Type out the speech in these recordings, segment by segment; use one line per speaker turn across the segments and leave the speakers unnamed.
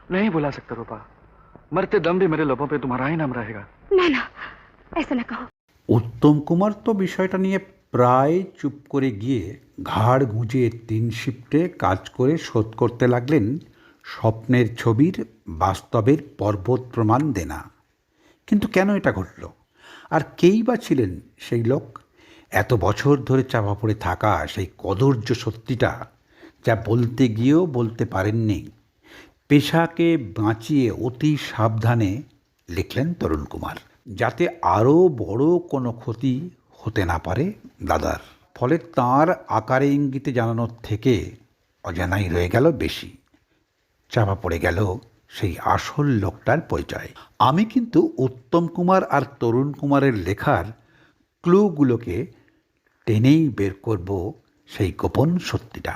नहीं भुला सकता रूपा। मरते दम भी मेरे लबों पे तुम्हारा ही नाम रहेगा।
ना ना, ऐसा ना कहो।
উত্তম কুমার তো বিষয়টা নিয়ে প্রায় চুপ করে গিয়ে ঘাড় গুঁজে 3 শিফটে কাজ করে শোধ করতে লাগলেন স্বপ্নের ছবির বাস্তবের পর্বত প্রমাণ দেনা। কিন্তু কেন এটা ঘটল, আর কেই বা ছিলেন সেই লোক? এত বছর ধরে চাপা পড়ে থাকা সেই কদর্য সত্যিটা, যা বলতে গিয়েও বলতে পারেননি। পেশাকে বাঁচিয়ে অতি সাবধানে লিখলেন তরুণ কুমার, যাতে আরও বড় কোনো ক্ষতি হতে না পারে দাদার। ফলে তাঁর আকারে ইঙ্গিতে জানানোর থেকে অজানাই রয়ে গেল বেশি। চাপা পড়ে গেল সেই আসল লোকটার পরিচয়। আমি কিন্তু উত্তম কুমার আর তরুণ কুমারের লেখার ক্লুগুলোকে টেনেই বের করব সেই গোপন সত্যিটা,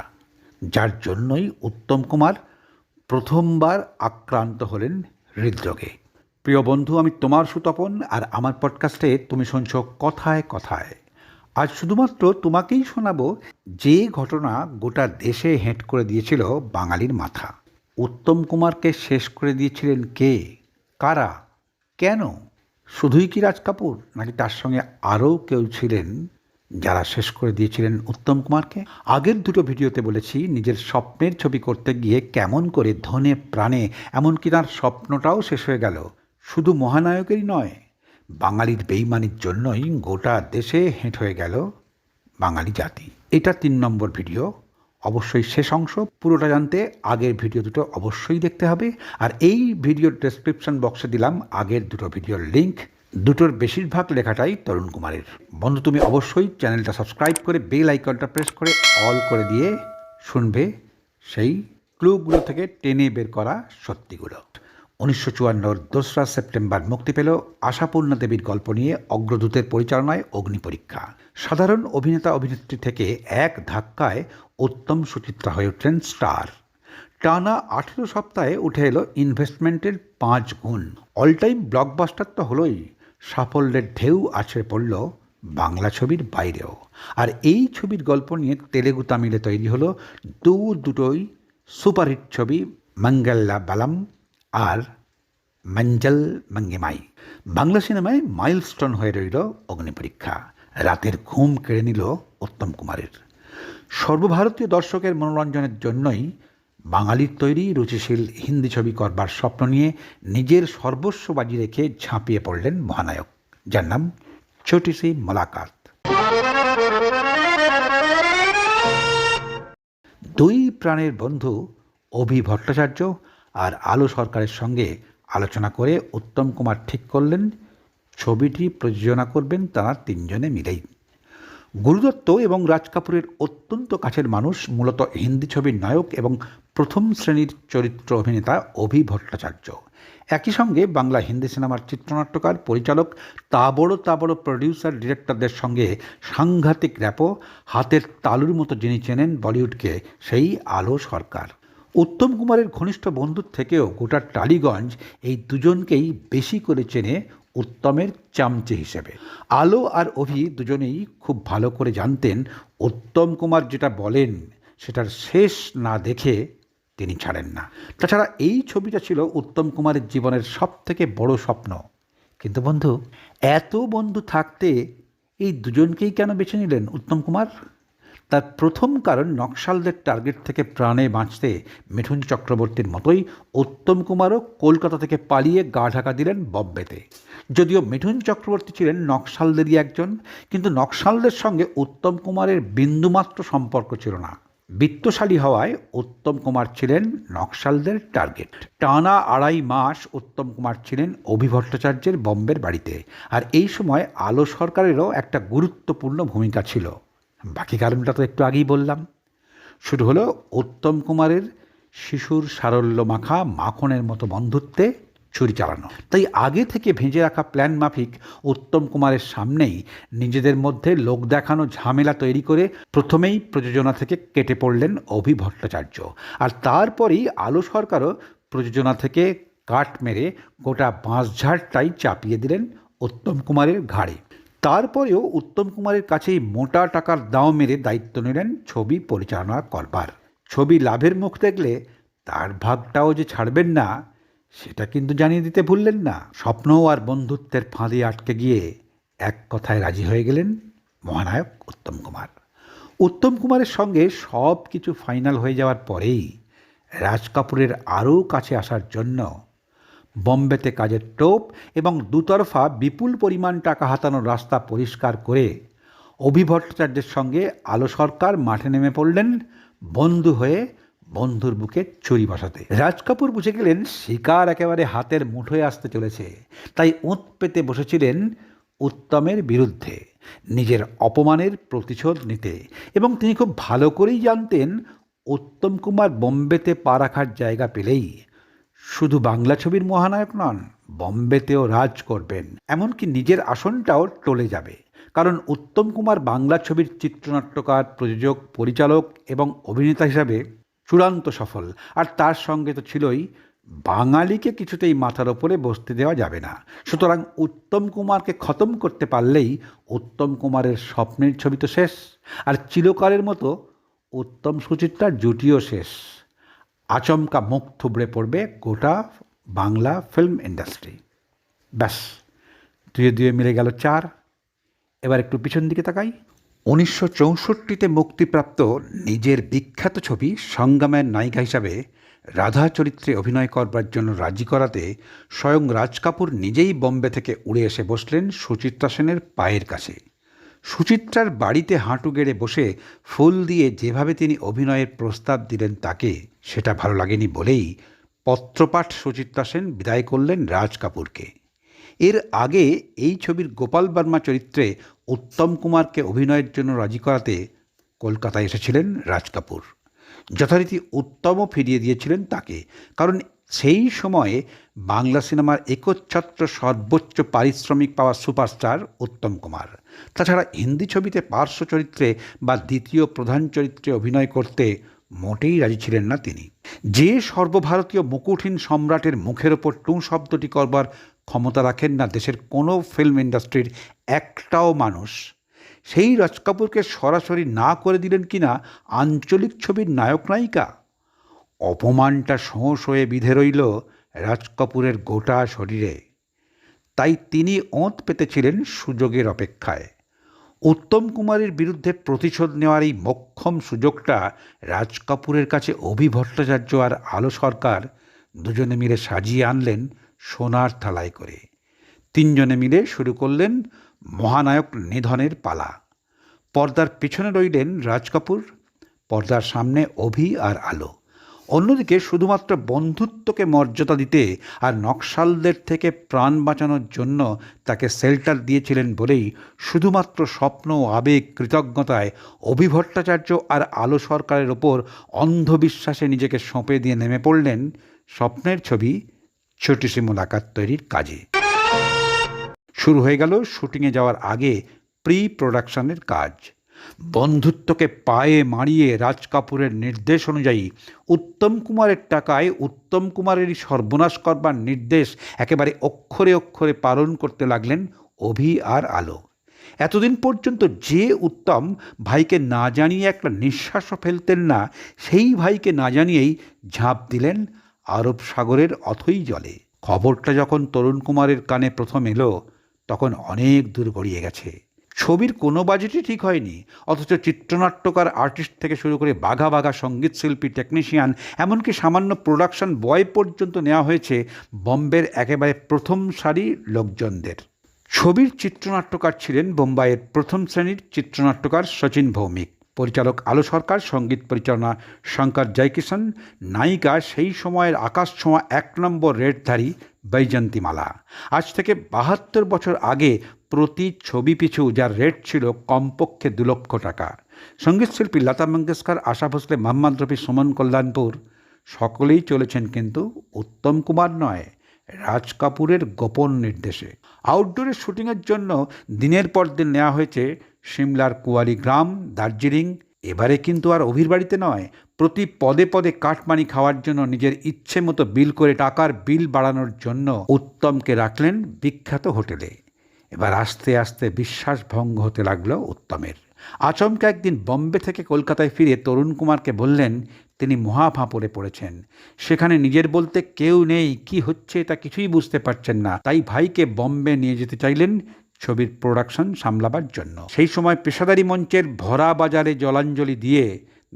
যার জন্যই উত্তম কুমার প্রথমবার আক্রান্ত হলেন হৃদরোগে। প্রিয় বন্ধু, আমি তোমার সুতপন, আর আমার পডকাস্টে তুমি শুনছ কথায় কথায়। আজ শুধুমাত্র তোমাকেই শোনাবো যে ঘটনা গোটা দেশে হেঁট করে দিয়েছিল বাঙালির মাথা। উত্তম কুমারকে শেষ করে দিয়েছিলেন কে, কারা, কেন? শুধুই কি রাজ কাপুর, নাকি তার সঙ্গে আরও কেউ ছিলেন যারা শেষ করে দিয়েছিলেন উত্তম কুমারকে? আগের দুটো ভিডিওতে বলেছি নিজের স্বপ্নের ছবি করতে গিয়ে কেমন করে ধনে প্রাণে, এমনকি তার স্বপ্নটাও শেষ হয়ে গেল। শুধু মহানায়কেরই নয়, বাঙালির বেইমানির জন্যই গোটা দেশে হেঁট হয়ে গেল বাঙালি জাতি। এটা 3 নম্বর ভিডিও। অবশ্যই শেষ অংশ পুরোটা জানতে আগের ভিডিও দুটো অবশ্যই দেখতে হবে। আর এই ভিডিওর ডেসক্রিপশন বক্সে দিলাম আগের দুটো ভিডিওর লিঙ্ক। দুটোর বেশিরভাগ লেখাটাই তরুণ কুমারের। বন্ধু, তুমি অবশ্যই চ্যানেলটা সাবস্ক্রাইব করে বেল আইকনটা প্রেস করে অল করে দিয়ে শুনবে সেই ক্লুগুলো থেকে টেনে বের করা সত্যিগুলো। 1954 2রা সেপ্টেম্বর মুক্তি পেল আশাপূর্ণা দেবীর গল্প নিয়ে অগ্রদূতের পরিচালনায় অগ্নিপরীক্ষা। সাধারণ অভিনেতা অভিনেত্রী থেকে এক ধাক্কায় উত্তম সুচিত্রা হয়ে উঠলেন স্টার। টানা 18 সপ্তাহে উঠে এলো ইনভেস্টমেন্টের 5 গুণ। অল টাইম ব্লকবাস্টার তো হলোই, সাফল্যের ঢেউ আছড়ে পড়ল বাংলা ছবির বাইরেও। আর এই ছবির গল্প নিয়ে তেলেগু তামিলে তৈরি হলো দুটোই সুপারহিট ছবি, মঙ্গলা বালাম আর মঞ্জল মঙ্গেমাই। বাংলা সিনেমায় মাইলস্টোন হয়ে রইল অগ্নিপরীক্ষা। রাতের ঘুম কেড়ে নিল উত্তম কুমারের। সর্বভারতীয় দর্শকের মনোরঞ্জনের জন্যই বাঙালির তৈরি রুচিশীল হিন্দি ছবি করবার স্বপ্ন নিয়ে নিজের সর্বস্ব বাজি রেখে ঝাঁপিয়ে পড়লেন মহানায়ক, যার নাম ছোটি সি মোলাকাত। দুই প্রাণের বন্ধু অভি ভট্টাচার্য আর আলো সরকারের সঙ্গে আলোচনা করে উত্তম কুমার ঠিক করলেন ছবিটি প্রযোজনা করবেন তারা 3 জনে মিলেই। গুরুদত্ত এবং রাজ কাপুরের অত্যন্ত কাছের মানুষ, মূলত হিন্দি ছবির নায়ক এবং প্রথম শ্রেণীর চরিত্র অভিনেতা অভি ভট্টাচার্য। একই সঙ্গে বাংলা হিন্দি সিনেমার চিত্রনাট্যকার, পরিচালক, তা বড় প্রডিউসার ডিরেক্টরদের সঙ্গে সাংঘাতিক র্যাপো, হাতের তালুর মতো যিনি চেনেন বলিউডকে, সেই আলো সরকার। উত্তম কুমারের ঘনিষ্ঠ বন্ধুর থেকেও গোটা টালিগঞ্জ এই দুজনকেই বেশি করে চেনে উত্তমের চামচে হিসেবে। আলো আর অভি দুজনেই খুব ভালো করে জানতেন উত্তম কুমার যেটা বলেন সেটার শেষ না দেখে তিনি ছাড়েন না। তাছাড়া এই ছবিটা ছিল উত্তম কুমারের জীবনের সবথেকে বড় স্বপ্ন। কিন্তু বন্ধু, এত বন্ধু থাকতে এই দুজনকেই কেন বেছে নিলেন উত্তম কুমার? তার প্রথম কারণ, নকশালদের টার্গেট থেকে প্রাণে বাঁচতে মিঠুন চক্রবর্তীর মতোই উত্তম কুমারও কলকাতা থেকে পালিয়ে গা ঢাকা দিলেন বম্বেতে। যদিও মিঠুন চক্রবর্তী ছিলেন নকশালদেরই একজন, কিন্তু নকশালদের সঙ্গে উত্তম কুমারের বিন্দুমাত্র সম্পর্ক ছিল না। বিত্তশালী হওয়ায় উত্তম কুমার ছিলেন নকশালদের টার্গেট। টানা 2.5 মাস উত্তম কুমার ছিলেন অভি ভট্টাচার্যের বম্বের বাড়িতে। আর এই সময় আলো সরকারেরও একটা গুরুত্বপূর্ণ ভূমিকা ছিল। বাকি কারণটা তো একটু আগেই বললাম। শুরু হলো উত্তম কুমারের শিশুর সারল্য মাখা মাখনের মতো বন্ধুত্বে ছুরি চালানো। তাই আগে থেকে ভেজে রাখা প্ল্যান মাফিক উত্তম কুমারের সামনেই নিজেদের মধ্যে লোক দেখানো ঝামেলা তৈরি করে প্রথমেই প্রযোজনা থেকে কেটে পড়লেন অভি ভট্টাচার্য। আর তারপরেই আলো সরকারও প্রযোজনা থেকে কাট মেরে গোটা বাঁশঝাড়টাই চাপিয়ে দিলেন উত্তম কুমারের ঘাড়ে। তারপরেও উত্তম কুমারের কাছেই মোটা টাকার দাও মেরে দায়িত্ব নিলেন ছবি পরিচালনা করবার। ছবি লাভের মুখ দেখলে তার ভাগটাও যে ছাড়বেন না সেটা কিন্তু জানিয়ে দিতে ভুললেন না। স্বপ্ন আর বন্ধুত্বের ফাঁদে আটকে গিয়ে এক কথায় রাজি হয়ে গেলেন মহানায়ক উত্তম কুমার। উত্তম কুমারের সঙ্গে সব কিছু ফাইনাল হয়ে যাওয়ার পরেই রাজ কাপুরের আরও কাছে আসার জন্য বম্বেতে কাজের টোপ এবং দুতরফা বিপুল পরিমাণ টাকা হাতানোর রাস্তা পরিষ্কার করে অভি ভট্টাচার্যের সঙ্গে আলো সরকার মাঠে নেমে পড়লেন বন্ধু হয়ে বন্ধুর বুকে ছুরি বসাতে। রাজ কাপুর বুঝে গেলেন শিকার একেবারে হাতের মুঠোয় আসতে চলেছে, তাই ওঁত পেতে বসেছিলেন উত্তমের বিরুদ্ধে নিজের অপমানের প্রতিশোধ নিতে। এবং তিনি খুব ভালো করেই জানতেন উত্তম কুমার বোম্বেতে পা রাখার জায়গা পেলেই শুধু বাংলা ছবির মহানায়ক নন, বম্বেতেও রাজ করবেন, এমনকি নিজের আসনটাও টলে যাবে। কারণ উত্তম কুমার বাংলা ছবির চিত্রনাট্যকার, প্রযোজক, পরিচালক এবং অভিনেতা হিসাবে চূড়ান্ত সফল। আর তার সঙ্গে তো ছিলই বাঙালিকে কিছুতেই মাথার ওপরে বসতে দেওয়া যাবে না। সুতরাং উত্তম কুমারকে খতম করতে পারলেই উত্তম কুমারের স্বপ্নের ছবি তো শেষ, আর চিরকালের মতো উত্তম সুচিত্রার জুটিও শেষ। আচমকা মুখ থুবড়ে পড়বে গোটা বাংলা ফিল্ম ইন্ডাস্ট্রি। ব্যাস, দুয়ে দুয়ে মিলে গেল 4। এবার একটু পিছন দিকে তাকাই। 1964-তে মুক্তিপ্রাপ্ত নিজের বিখ্যাত ছবি সংগ্রামের নায়িকা হিসাবে রাধা চরিত্রে অভিনয় করবার জন্য রাজি করাতে স্বয়ং রাজ কাপুর নিজেই বোম্বে থেকে উড়ে এসে বসলেন সুচিত্রা সেনের পায়ের কাছে। সুচিত্রার বাড়িতে হাঁটু গেড়ে বসে ফুল দিয়ে যেভাবে তিনি অভিনয়ের প্রস্তাব দিলেন তাকে, সেটা ভালো লাগেনি বলেই পত্রপাঠ সুচিত্রা সেন বিদায় করলেন রাজ কাপুরকে। এর আগে এই ছবির গোপাল বর্মা চরিত্রে উত্তম কুমারকে অভিনয়ের জন্য রাজি করাতে কলকাতায় এসেছিলেন রাজ কাপুর। যথারীতি উত্তমও ফিরিয়ে দিয়েছিলেন তাকে, কারণ সেই সময়ে বাংলা সিনেমার একচ্ছত্র সর্বোচ্চ পারিশ্রমিক পাওয়া সুপারস্টার উত্তম কুমার। তাছাড়া হিন্দি ছবিতে পার্শ্ব চরিত্রে বা দ্বিতীয় প্রধান চরিত্রে অভিনয় করতে মোটেই রাজি ছিলেন না তিনি। যে সর্বভারতীয় মুকুটহীন সম্রাটের মুখের ওপর টুঁ শব্দটি করবার ক্ষমতা রাখেন না দেশের কোনো ফিল্ম ইন্ডাস্ট্রির একটাও মানুষ, সেই রাজ কাপুরকে সরাসরি না করে দিলেন কিনা আঞ্চলিক ছবির নায়ক নায়িকা। অপমানটা শোঁস হয়ে বিঁধে রইল রাজ কাপুরের গোটা শরীরে। তাই তিনি ওঁত পেতেছিলেন সুযোগের অপেক্ষায়। উত্তম কুমারের বিরুদ্ধে প্রতিশোধ নেওয়ার এই মোক্ষম সুযোগটা রাজ কাপুরের কাছে অভি ভট্টাচার্য আর আলো সরকার দুজনে মিলে সাজিয়ে আনলেন সোনার থালায় করে। তিনজনে মিলে শুরু করলেন মহানায়ক নিধনের পালা। পর্দার পেছনে রইলেন রাজ কাপুর, পর্দার সামনে অভি আর আলো। অন্যদিকে শুধুমাত্র বন্ধুত্বকে মর্যাদা দিতে আর নকশালদের থেকে প্রাণ বাঁচানোর জন্য তাকে শেল্টার দিয়েছিলেন বলেই শুধুমাত্র স্বপ্ন, আবেগ, কৃতজ্ঞতায় অভি ভট্টাচার্য আর আলো সরকারের ওপর অন্ধবিশ্বাসে নিজেকে সঁপে দিয়ে নেমে পড়লেন স্বপ্নের ছবি ছোটি সি মুলাকাত তৈরির কাজে। শুরু হয়ে গেল শুটিংয়ে যাওয়ার আগে প্রি প্রোডাকশনের কাজ। বন্ধুত্বকে পায়ে মারিয়ে রাজ কাপুরের নির্দেশ অনুযায়ী উত্তম কুমারের টাকায় উত্তম কুমারেরই সর্বনাশ করবার নির্দেশ একেবারে অক্ষরে অক্ষরে পালন করতে লাগলেন অভি আর আলো। এতদিন পর্যন্ত যে উত্তম ভাইকে না জানিয়ে একটা নিঃশ্বাসও ফেলতেন না, সেই ভাইকে না জানিয়েই ঝাঁপ দিলেন আরব সাগরের অথই জলে। খবরটা যখন তরুণ কুমারের কানে প্রথম এলো তখন অনেক দূর গড়িয়ে গেছে। ছবির কোনো বাজেটই ঠিক হয়নি, অথচ চিত্রনাট্যকার, আর্টিস্ট থেকে শুরু করে বাঘা বাঘা সঙ্গীতশিল্পী, টেকনিশিয়ান, এমনকি সামান্য প্রোডাকশন বয় পর্যন্ত নেওয়া হয়েছে বম্বের একেবারে প্রথম সারির লোকজনদের। ছবির চিত্রনাট্যকার ছিলেন বোম্বাইয়ের প্রথম শ্রেণীর চিত্রনাট্যকার শচীন ভৌমিক, পরিচালক আলো সরকার, সঙ্গীত পরিচালনা শঙ্কর জয়কিষণ, নায়িকা সেই সময়ের আকাশ ছোঁয়া 1 নম্বর রেটধারী বৈজয়ন্তীমালা। আজ থেকে 72 বছর আগে প্রতি ছবি পিছু যার রেট ছিল কমপক্ষে 2 লক্ষ টাকা। সঙ্গীতশিল্পী লতা মঙ্গেশকর, আশা ভোসলে, মোহাম্মদ রফি, সুমন কল্যাণপুর সকলেই চলেছেন কিন্তু উত্তম কুমার নয়, রাজ কাপুরের গোপন নির্দেশে। আউটডোরের শুটিংয়ের জন্য দিনের পর দিন নেওয়া হয়েছে সিমলার কুয়ারি গ্রাম, দার্জিলিং। এবারে কিন্তু আর অভির বাড়িতে নয়, প্রতি পদে পদে কাটমানি খাওয়ার জন্য নিজের ইচ্ছে মতো বিল করে টাকার বিল বাড়ানোর জন্য উত্তমকে রাখলেন বিখ্যাত হোটেলে। এবার আস্তে আস্তে বিশ্বাস ভঙ্গ হতে লাগলো উত্তমের। আচমকা একদিন বম্বে থেকে কলকাতায় ফিরে তরুণ কুমারকে বললেন তিনি মহাফাঁপড়ে পড়েছেন। সেখানে নিজের বলতে কেউ নেই, কি হচ্ছে তা কিছুই বুঝতে পারছেন না। তাই ভাইকে বম্বে নিয়ে যেতে চাইলেন ছবির প্রোডাকশন সামলাবার জন্য। সেই সময় পেশাদারি মঞ্চের ভরা বাজারে জলাঞ্জলি দিয়ে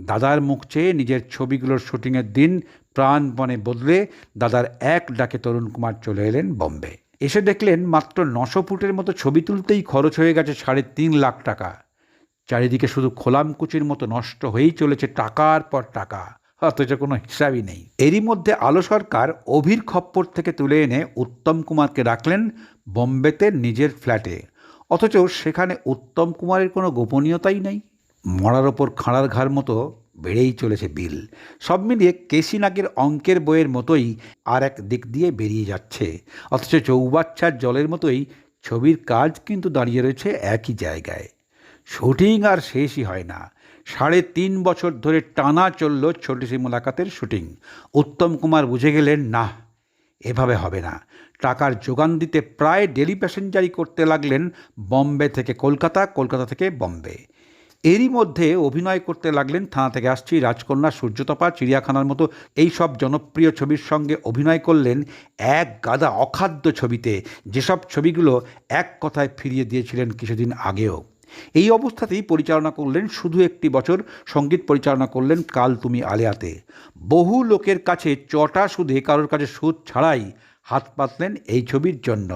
দাদার মুখ চেয়ে নিজের ছবিগুলোর শুটিংয়ের দিন প্রাণপণে বদলে দাদার এক ডাকে তরুণ কুমার চলে এলেন বম্বে। এসে দেখলেন মাত্র 900 ফুটের মতো ছবি তুলতেই খরচ হয়ে গেছে 3.5 লাখ টাকা। চারিদিকে শুধু খোলামকুচির মতো নষ্ট হয়েই চলেছে টাকার পর টাকা, অথচ কোনো হিসাবই নেই। এরই মধ্যে আলো সরকার অভির খপ্পর থেকে তুলে এনে উত্তম কুমারকে রাখলেন বম্বেতে নিজের ফ্ল্যাটে, অথচ সেখানে উত্তম কুমারের কোনো গোপনীয়তাই নেই। মরার ওপর খাঁড়ার ঘাড় মতো বেড়েই চলেছে বিল। সব মিলিয়ে কেসি নাগের অঙ্কের বইয়ের মতোই আর এক দিক দিয়ে বেরিয়ে যাচ্ছে, অথচ চৌবাচ্চার জলের মতোই ছবির কাজ কিন্তু দাঁড়িয়ে রয়েছে একই জায়গায়। শুটিং আর শেষই হয় না। 3.5 বছর ধরে টানা চলল ছোটি সি মুলাকাতের শুটিং। উত্তম কুমার বুঝে গেলেন, না, এভাবে হবে না। টাকার যোগান দিতে প্রায় ডেলি প্যাসেঞ্জারি করতে লাগলেন বম্বে থেকে কলকাতা, কলকাতা থেকে বম্বে। এরই মধ্যে অভিনয় করতে লাগলেন থানা থেকে আসছি, রাজকন্যা, সূর্যতপা, চিড়িয়াখানার মতো এই সব জনপ্রিয় ছবির সঙ্গে অভিনয় করলেন এক গাদা অখাদ্য ছবিতে, যেসব ছবিগুলো এক কথায় ফিরিয়ে দিয়েছিলেন কিছুদিন আগেও। এই অবস্থাতেই পরিচালনা করলেন শুধু একটি বছর, সঙ্গীত পরিচালনা করলেন কাল তুমি আলেয়াতে। বহু লোকের কাছে চটা সুদে, কারোর কাছে সুদ ছাড়াই হাত পাতলেন এই ছবির জন্য।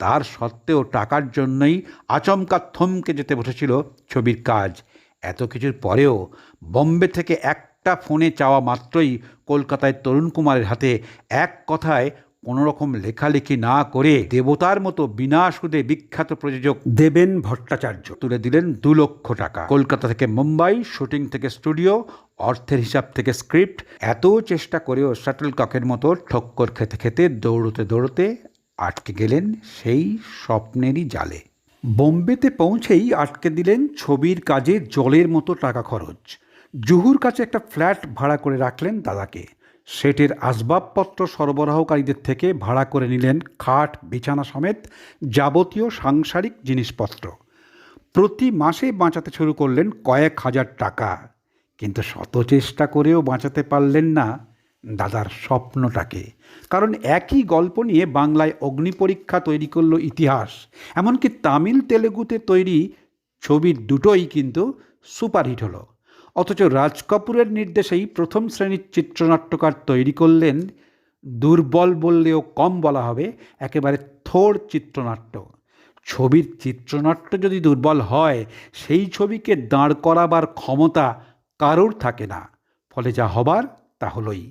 তার সত্ত্বেও টাকার জন্যই আচমকা থমকে যেতে বসেছিল ছবির কাজ। এত কিছুর পরেও বম্বে থেকে একটা ফোনে চাওয়া মাত্রই কলকাতায় তরুণ কুমারের হাতে এক কথায় কোনো রকম লেখালেখি না করে দেবতার মতো বিনা সুদে বিখ্যাত প্রযোজক দেবেন ভট্টাচার্য তুলে দিলেন 2 লক্ষ টাকা। কলকাতা থেকে মুম্বাই, শুটিং থেকে স্টুডিও, অর্থের হিসাব থেকে স্ক্রিপ্ট, এত চেষ্টা করেও শাটল ককের মতো ঠক্কর খেতে খেতে দৌড়তে দৌড়তে আটকে গেলেন সেই স্বপ্নেরই জালে। বোম্বেতে পৌঁছেই আটকে দিলেন ছবির কাজে জলের মতো টাকা খরচ। জুহুর কাছে একটা ফ্ল্যাট ভাড়া করে রাখলেন দাদাকে। সেটের আসবাবপত্র সরবরাহকারীদের থেকে ভাড়া করে নিলেন খাট, বিছানা সমেত যাবতীয় সাংসারিক জিনিসপত্র। প্রতি মাসে বাঁচাতে শুরু করলেন কয়েক হাজার টাকা, কিন্তু শত চেষ্টা করেও বাঁচাতে পারলেন না দাদার স্বপ্নটাকে। কারণ একই গল্প নিয়ে বাংলায় অগ্নিপরীক্ষা তৈরি করল ইতিহাস, এমনকি তামিল তেলেগুতে তৈরি ছবির দুটোই কিন্তু সুপারহিট হলো। অথচ রাজ কাপুরের নির্দেশেই প্রথম শ্রেণীর চিত্রনাট্যকার তৈরি করলেন দুর্বল বললেও কম বলা হবে একেবারে থোড় চিত্রনাট্য। ছবির চিত্রনাট্য যদি দুর্বল হয়, সেই ছবিকে দাঁড় করাবার ক্ষমতা কারোর থাকে না। ফলে যা হবার তা হলোই।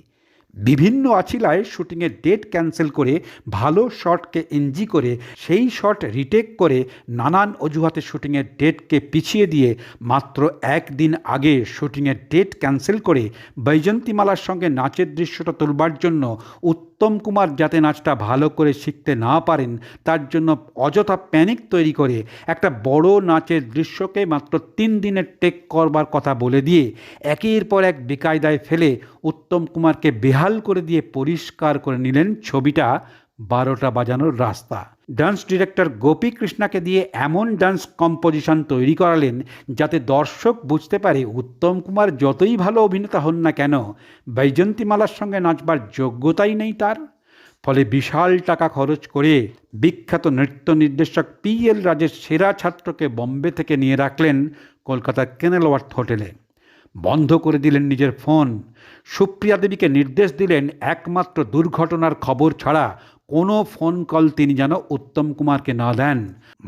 বিভিন্ন আছিলায় শুটিংয়ের ডেট ক্যান্সেল করে, ভালো শটকে এনজি করে, সেই শট রিটেক করে, নানান অজুহাতে শুটিংয়ের ডেটকে পিছিয়ে দিয়ে মাত্র 1 দিন আগে শুটিংয়ের ডেট ক্যান্সেল করে বৈজয়ন্তীমালার সঙ্গে নাচের দৃশ্যটা তুলবার জন্য উত্তম কুমার যাতে নাচটা ভালো করে শিখতে না পারেন তার জন্য অযথা প্যানিক তৈরি করে একটা বড় নাচের দৃশ্যকে মাত্র 3 দিনের টেক করবার কথা বলে দিয়ে একের পর এক বেকায়দায় ফেলে উত্তম কুমারকে বেহাল করে দিয়ে পরিষ্কার করে নিলেন ছবিটা 12টা বাজানোর রাস্তা। ডান্স ডিরেক্টর গোপী কৃষ্ণাকে দিয়ে এমন ডান্স কম্পোজিশন তৈরি করালেন যাতে দর্শক বুঝতে পারে উত্তম কুমার যতই ভালো অভিনেতা হন না কেন, বৈজয়ন্তীমালার সঙ্গে নাচবার যোগ্যতাই নেই তার। ফলে বিশাল টাকা খরচ করে বিখ্যাত নৃত্য নির্দেশক PL রাজের সেরা ছাত্রকে বম্বে থেকে নিয়ে রাখলেন কলকাতার কেনেলওয়ার্থ হোটেলে। বন্ধ করে দিলেন নিজের ফোন। সুপ্রিয়া দেবীকে নির্দেশ দিলেন একমাত্র দুর্ঘটনার খবর ছাড়া কোনো ফোন কল তিনি যেন উত্তম কুমারকে না দেন।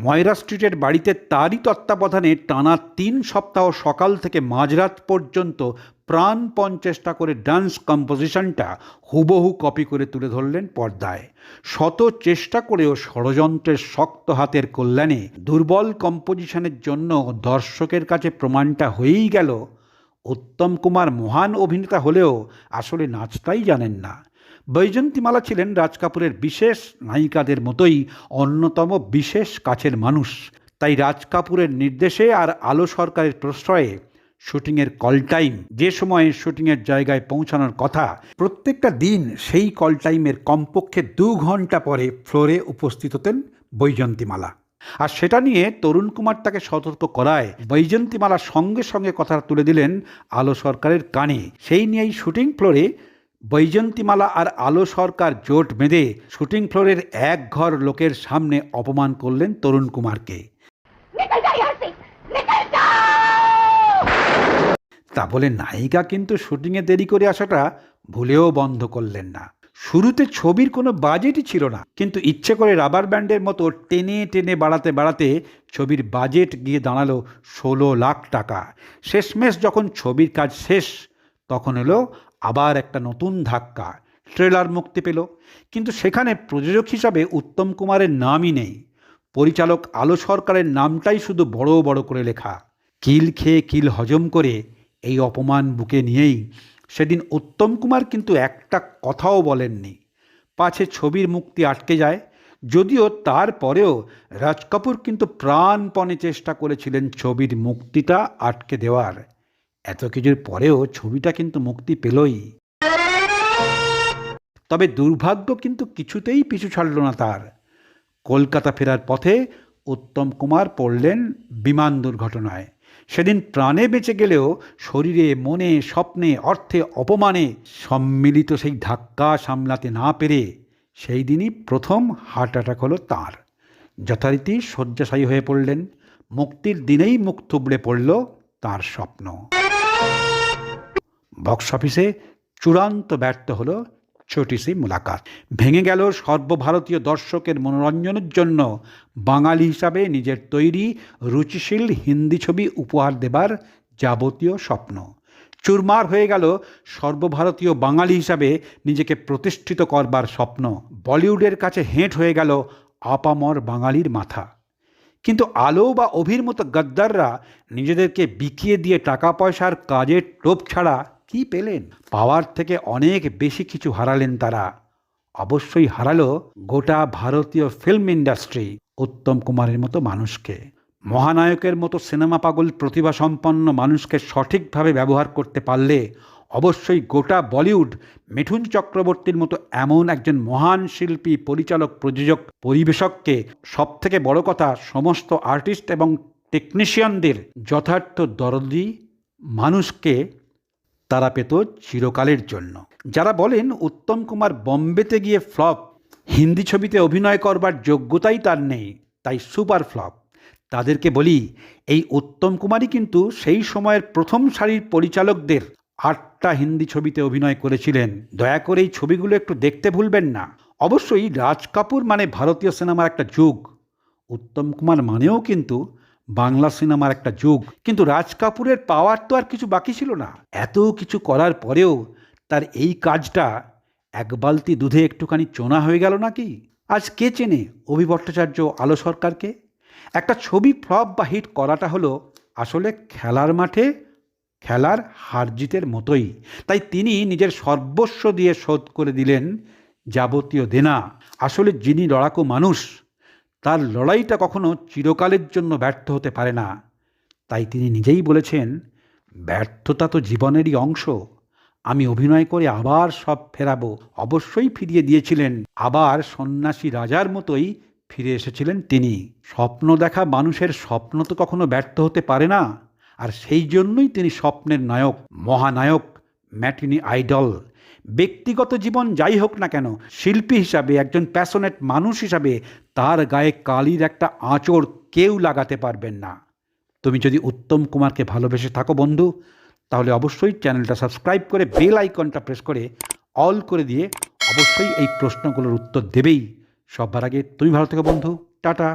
ময়রা স্ট্রিটের বাড়িতে তারই তত্ত্বাবধানে টানা 3 সপ্তাহ সকাল থেকে মাঝরাত পর্যন্ত প্রাণপণ চেষ্টা করে ডান্স কম্পোজিশনটা হুবহু কপি করে তুলে ধরলেন পর্দায়। শত চেষ্টা করেও ষড়যন্ত্রের শক্ত হাতের কল্যাণে দুর্বল কম্পোজিশনের জন্য দর্শকের কাছে প্রমাণটা হয়েই গেল উত্তম কুমার মহান অভিনেতা হলেও আসলে নাচটাই জানেন না। বৈজয়ন্তীমালা ছিলেন রাজ কাপুরের বিশেষ নায়িকাদের মতোই অন্যতম বিশেষ কাছের মানুষ। তাই রাজ কাপুরের নির্দেশে আর আলো সরকারের প্রশ্রয়ে শুটিংয়ের কল টাইম, যে সময়ে শুটিংয়ের জায়গায় পৌঁছানোর কথা, প্রত্যেকটা দিন সেই কল টাইমের কমপক্ষে 2 ঘন্টা পরে ফ্লোরে উপস্থিত হতেন বৈজয়ন্তীমালা। আর সেটা নিয়ে তরুণ কুমার তাকে সতর্ক করায় বৈজয়ন্তীমালা সঙ্গে সঙ্গে কথা তুলে দিলেন আলো সরকারের কানে। সেই নিয়েই শুটিং ফ্লোরে বৈজয়ন্তীমালা আর আলো সরকার জোট বেঁধে শুটিং ফ্লোরের এক ঘর লোকের সামনে অপমান করলেন তরুণ কুমারকে। তা বলে নায়িকা কিন্তু শুটিংয়ে দেরি করে আসাটা ভুলেও বন্ধ করলেন না। শুরুতে ছবির কোনো বাজেটই ছিল না, কিন্তু ইচ্ছে করে রাবার ব্যান্ডের মতো টেনে টেনে বাড়াতে ছবির বাজেট গিয়ে দাঁড়ালো 16 লাখ টাকা। শেষমেশ যখন ছবির কাজ শেষ তখন এলো আবার একটা নতুন ধাক্কা, ট্রেলার মুক্তি পেল। কিন্তু সেখানে প্রযোজক হিসাবে উত্তম কুমারের নামই নেই, পরিচালক আলো সরকারের নামটাই শুধু বড় বড় করে লেখা। কিল খেয়ে কিল হজম করে এই অপমান বুকে নিয়েই সেদিন উত্তম কুমার কিন্তু একটা কথাও বলেননি, পাছে ছবির মুক্তি আটকে যায়। যদিও তারপরেও রাজ কাপুর কিন্তু প্রাণপণে চেষ্টা করেছিলেন ছবির মুক্তিটা আটকে দেওয়ার। এত কিছুর পরেও ছবিটা কিন্তু মুক্তি পেলই। তবে দুর্ভাগ্য কিন্তু কিছুতেই পিছু ছাড়ল না তার। কলকাতা ফেরার পথে উত্তম কুমার পড়লেন বিমান দুর্ঘটনায়। সেদিন প্রাণে বেঁচে গেলেও শরীরে, মনে, স্বপ্নে, অর্থে, অপমানে সম্মিলিত সেই ধাক্কা সামলাতে না পেরে সেই দিনই প্রথম হার্ট অ্যাটাক হলো তাঁর। যথারীতি শয্যাশায়ী হয়ে পড়লেন। মুক্তির দিনেই মুখ থুবড়ে পড়ল তাঁর স্বপ্ন। বক্স অফিসে চূড়ান্ত ব্যর্থ হলো ছোটি সি মুলাকাত। ভেঙে গেল সর্বভারতীয় দর্শকের মনোরঞ্জনের জন্য বাঙালি হিসাবে নিজের তৈরি রুচিশীল হিন্দি ছবি উপহার দেবার যাবতীয় স্বপ্ন। চুরমার হয়ে গেল সর্বভারতীয় বাঙালি হিসাবে নিজেকে প্রতিষ্ঠিত করবার স্বপ্ন। বলিউডের কাছে হেঁট হয়ে গেল আপামর বাঙালির মাথা। কিন্তু আলো বা অভির মতো গদ্দাররা নিজেদেরকে বিকিয়ে দিয়ে টাকা পয়সার কাজের টোপ ছাড়া কি পেলেন? পাওয়ার থেকে অনেক বেশি কিছু হারালেন তারা। অবশ্যই হারালো গোটা ভারতীয় ফিল্ম ইন্ডাস্ট্রি উত্তম কুমারের মতো মানুষকে। মহানায়কের মতো সিনেমা পাগল প্রতিভা সম্পন্ন মানুষকে সঠিকভাবে ব্যবহার করতে পারলে অবশ্যই গোটা বলিউড মিঠুন চক্রবর্তীর মতো এমন একজন মহান শিল্পী, পরিচালক, প্রযোজক, পরিবেশককে, সবথেকে বড় কথা সমস্ত আর্টিস্ট এবং টেকনিশিয়ানদের যথার্থ দরদি মানুষকে তারা পেত চিরকালের জন্য। যারা বলেন উত্তম কুমার বম্বেতে গিয়ে ফ্লপ, হিন্দি ছবিতে অভিনয় করবার যোগ্যতাই তার নেই, তাই সুপার ফ্লপ, তাদেরকে বলি এই উত্তম কুমারই কিন্তু সেই সময়ের প্রথম সারির পরিচালকদের 8টা হিন্দি ছবিতে অভিনয় করেছিলেন। দয়া করে এই ছবিগুলো একটু দেখতে ভুলবেন না। অবশ্যই রাজ কাপুর মানে ভারতীয় সিনেমার একটা যুগ, উত্তম কুমার মানেও কিন্তু বাংলা সিনেমার একটা যুগ। কিন্তু রাজ কাপুরের পাওয়ার তো আর কিছু বাকি ছিল না। এত কিছু করার পরেও তার এই কাজটা এক বালতি দুধে একটুখানি চোনা হয়ে গেল নাকি? আজ কে চেনে অভি ভট্টাচার্য, আলো সরকারকে? একটা ছবি ফ্লপ বা হিট করাটা হলো আসলে খেলার মাঠে খেলার হার জিতের মতোই। তাই তিনি নিজের সর্বস্ব দিয়ে শোধ করে দিলেন যাবতীয় দেনা। আসলে যিনি লড়াকু মানুষ, তার লড়াইটা কখনো চিরকালের জন্য ব্যর্থ হতে পারে না। তাই তিনি নিজেই বলেছেন, ব্যর্থতা তো জীবনেরই অংশ, আমি অভিনয় করে আবার সব ফেরাবো। অবশ্যই ফিরিয়ে দিয়েছিলেন, আবার সন্ন্যাসী রাজার মতোই ফিরে এসেছিলেন তিনি। স্বপ্ন দেখা মানুষের স্বপ্ন তো কখনো ব্যর্থ হতে পারে না। আর সেই জন্যই তিনি স্বপ্নের নায়ক, মহানায়ক, ম্যাটিনি আইডল। ব্যক্তিগত জীবন যাই হোক না কেন, শিল্পী হিসাবে, একজন প্যাশনেট মানুষ হিসাবে তার গায়ে কালির একটা আঁচড় কেউ লাগাতে পারবেন না। তুমি যদি উত্তম কুমারকে ভালোবেসে থাকো বন্ধু, তাহলে অবশ্যই চ্যানেলটা সাবস্ক্রাইব করে বেল আইকনটা প্রেস করে অল করে দিয়ে অবশ্যই এই প্রশ্নগুলোর উত্তর দেবেই। সবার আগে তুমি ভালো থেকো বন্ধু। টাটা।